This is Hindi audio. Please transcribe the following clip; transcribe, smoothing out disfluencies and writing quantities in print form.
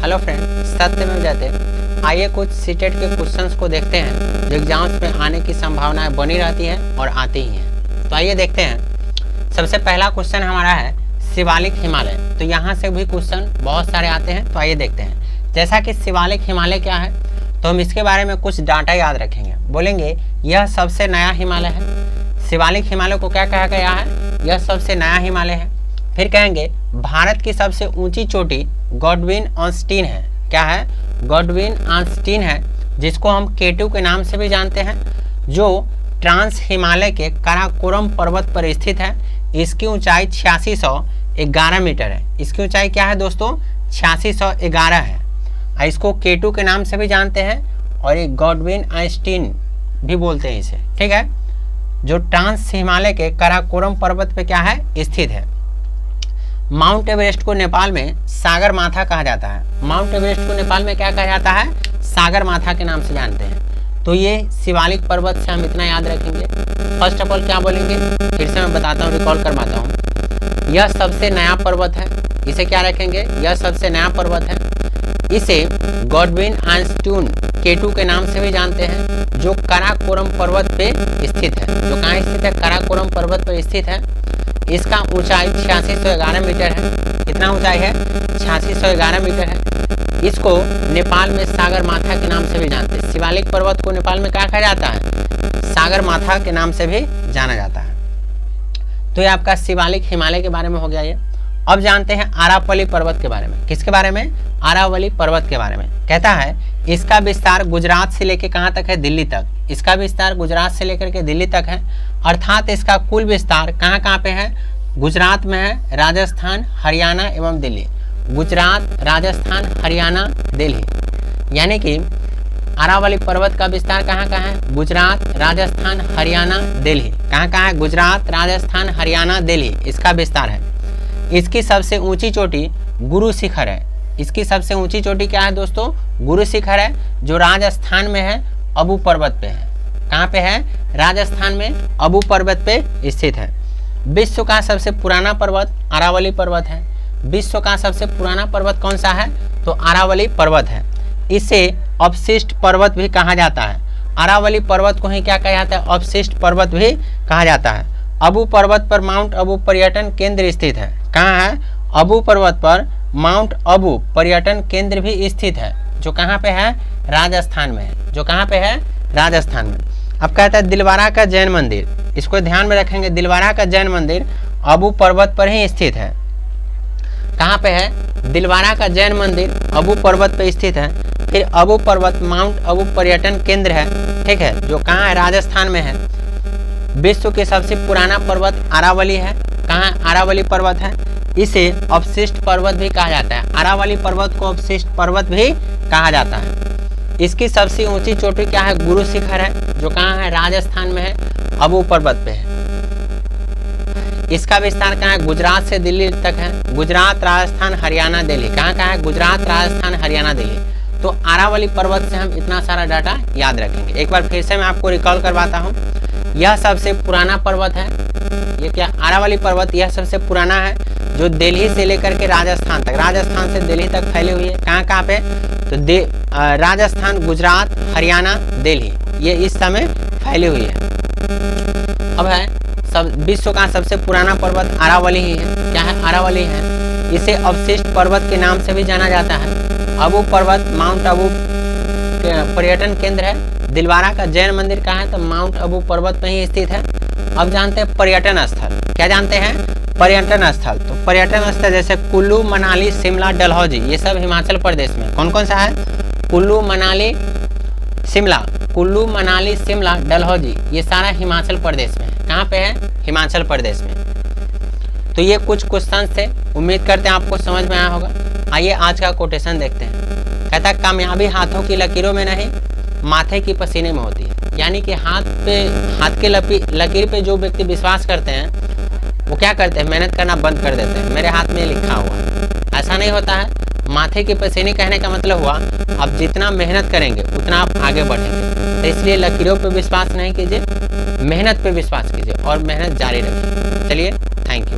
हेलो फ्रेंड, सत्यमेव जयते। आइए कुछ सीटेट के क्वेश्चंस को देखते हैं जो एग्जाम्स में आने की संभावनाएं बनी रहती है और आती ही हैं। तो आइए देखते हैं। सबसे पहला क्वेश्चन हमारा है शिवालिक हिमालय। तो यहाँ से भी क्वेश्चन बहुत सारे आते हैं, तो आइए देखते हैं। जैसा कि शिवालिक हिमालय क्या है, तो हम इसके बारे में कुछ डाटा याद रखेंगे। बोलेंगे यह सबसे नया हिमालय है। शिवालिक हिमालय को क्या कहा गया है? यह सबसे नया हिमालय है। फिर कहेंगे भारत की सबसे ऊंची चोटी गॉडविन ऑस्टिन है। क्या है? गॉडविन ऑस्टिन है, जिसको हम K2 के नाम से भी जानते हैं, जो ट्रांस हिमालय के काराकोरम पर्वत पर स्थित है। इसकी ऊंचाई 8611 मीटर है। इसकी ऊंचाई क्या है दोस्तों? 8611 है। इसको K2 के नाम से भी जानते हैं और ये गॉडविन ऑस्टिन भी बोलते हैं इसे। ठीक है, जो ट्रांस हिमालय के काराकोरम पर्वत पे क्या है? स्थित है। माउंट एवरेस्ट को नेपाल में सागर माथा कहा जाता है। माउंट एवरेस्ट को नेपाल में क्या कहा जाता है? सागर माथा के नाम से जानते हैं। तो ये शिवालिक पर्वत से हम इतना याद रखेंगे। फर्स्ट ऑफ ऑल क्या बोलेंगे, फिर से मैं बताता हूँ, रिकॉल करवाता हूँ। यह सबसे नया पर्वत है। इसे क्या रखेंगे? यह सबसे नया पर्वत है। इसे गॉडविन ऑस्टिन K2 के नाम से भी जानते हैं, जो काराकोरम पर्वत पे स्थित है। जो कहाँ स्थित है? काराकोरम पर्वत पर स्थित है। इसका ऊंचाई 8611 मीटर है। कितना ऊंचाई है? 8611 मीटर है। इसको नेपाल में सागर माथा के नाम से भी जानते हैं। शिवालिक पर्वत को नेपाल में क्या कहा जाता है? सागर माथा के नाम से भी जाना जाता है। तो ये आपका शिवालिक हिमालय के बारे में हो गया ये। अब जानते हैं आरावली पर्वत के बारे में। किसके बारे में? आरावली पर्वत के बारे में। कहता है इसका विस्तार गुजरात से लेकर कहाँ तक है? दिल्ली तक। इसका विस्तार गुजरात से लेकर के दिल्ली तक है। अर्थात इसका कुल विस्तार कहाँ कहाँ पे है? गुजरात में है, राजस्थान, हरियाणा एवं दिल्ली। गुजरात, राजस्थान, हरियाणा, दिल्ली। यानी कि आरावली पर्वत का विस्तार कहाँ कहाँ है? गुजरात, राजस्थान, हरियाणा, दिल्ली। कहाँ कहाँ है? गुजरात, राजस्थान, हरियाणा, दिल्ली। इसका विस्तार है। इसकी सबसे ऊंची चोटी गुरु शिखर है। इसकी सबसे ऊंची चोटी क्या है दोस्तों? गुरु शिखर है, जो राजस्थान में है, अबू पर्वत पे है। कहाँ पे है? राजस्थान में अबू पर्वत पे स्थित है। विश्व का सबसे पुराना पर्वत आरावली पर्वत है। विश्व का सबसे पुराना पर्वत कौन सा है? तो आरावली पर्वत है। इसे अवशिष्ट पर्वत भी कहा जाता है। आरावली पर्वत को ही क्या कहा जाता है? अवशिष्ट पर्वत भी कहा जाता है। अबू पर्वत पर माउंट अबू पर्यटन केंद्र स्थित है। कहाँ है? अबू पर्वत पर माउंट अबू पर्यटन केंद्र भी स्थित है, जो कहाँ पे है? राजस्थान में है। जो कहाँ पे है? राजस्थान में। अब कहता है दिलवारा का जैन मंदिर। इसको ध्यान में रखेंगे। दिलवारा का जैन मंदिर अबू पर्वत पर ही स्थित है। कहाँ पे है? दिलवारा का जैन मंदिर अबू पर्वत पर स्थित है। फिर अबू पर्वत माउंट अबू पर्यटन केंद्र है, ठीक है, जो कहाँ है? राजस्थान में है। विश्व के सबसे पुराना पर्वत आरावली है। कहाँ आरावली पर्वत है? इसे अवशिष्ट पर्वत भी कहा जाता है। आरावली पर्वत को अवशिष्ट पर्वत भी कहा जाता है। इसकी सबसे ऊंची चोटी क्या है? गुरु शिखर है, जो कहाँ है? राजस्थान में है, अबू पर्वत पे है। इसका विस्तार कहाँ है? गुजरात से दिल्ली तक है। गुजरात, राजस्थान, हरियाणा, दिल्ली। कहाँ कहाँ है? गुजरात, राजस्थान, हरियाणा, दिल्ली। तो आरावली पर्वत से हम इतना सारा डाटा याद रखेंगे। एक बार फिर से मैं आपको रिकॉल करवाता हूँ। यह सबसे पुराना पर्वत है। ये क्या? आरावली पर्वत यह सबसे पुराना है, जो दिल्ली से लेकर के राजस्थान तक, राजस्थान से दिल्ली तक फैली हुई है। कहाँ कहाँ पे? तो राजस्थान, गुजरात, हरियाणा, दिल्ली, ये इस समय फैली हुई है। अब है सब विश्व का सबसे पुराना पर्वत आरावली ही है। क्या है? आरावली है। इसे अवशिष्ट पर्वत के नाम से भी जाना जाता है। अबू पर्वत माउंट अबू पर्यटन केंद्र है। दिलवारा का जैन मंदिर कहाँ है? तो माउंट अबू पर्वत में ही स्थित है। अब जानते हैं पर्यटन स्थल। क्या जानते हैं? पर्यटन स्थल। तो पर्यटन स्थल जैसे कुल्लू, मनाली, शिमला, डलहौजी, ये सब हिमाचल प्रदेश में। कौन कौन सा है? कुल्लू, मनाली, शिमला। कुल्लू, मनाली, शिमला, डलहौजी, ये सारा हिमाचल प्रदेश में। कहाँ पे है? हिमाचल प्रदेश में। तो ये कुछ क्वेश्चन थे, उम्मीद करते हैं आपको समझ में आया होगा। आइए आज का कोटेशन देखते हैं। कहता है कामयाबी हाथों की लकीरों में नहीं, माथे की पसीने में होती है। यानी कि हाथ के लकीर पे जो व्यक्ति विश्वास करते हैं, वो क्या करते हैं? मेहनत करना बंद कर देते हैं। मेरे हाथ में लिखा हुआ है, ऐसा नहीं होता है। माथे की पसीने कहने का मतलब हुआ आप जितना मेहनत करेंगे उतना आप आगे बढ़ेंगे। तो इसलिए लकीरों पे विश्वास नहीं कीजिए, मेहनत पे विश्वास कीजिए और मेहनत जारी रखिए। चलिए, थैंक यू।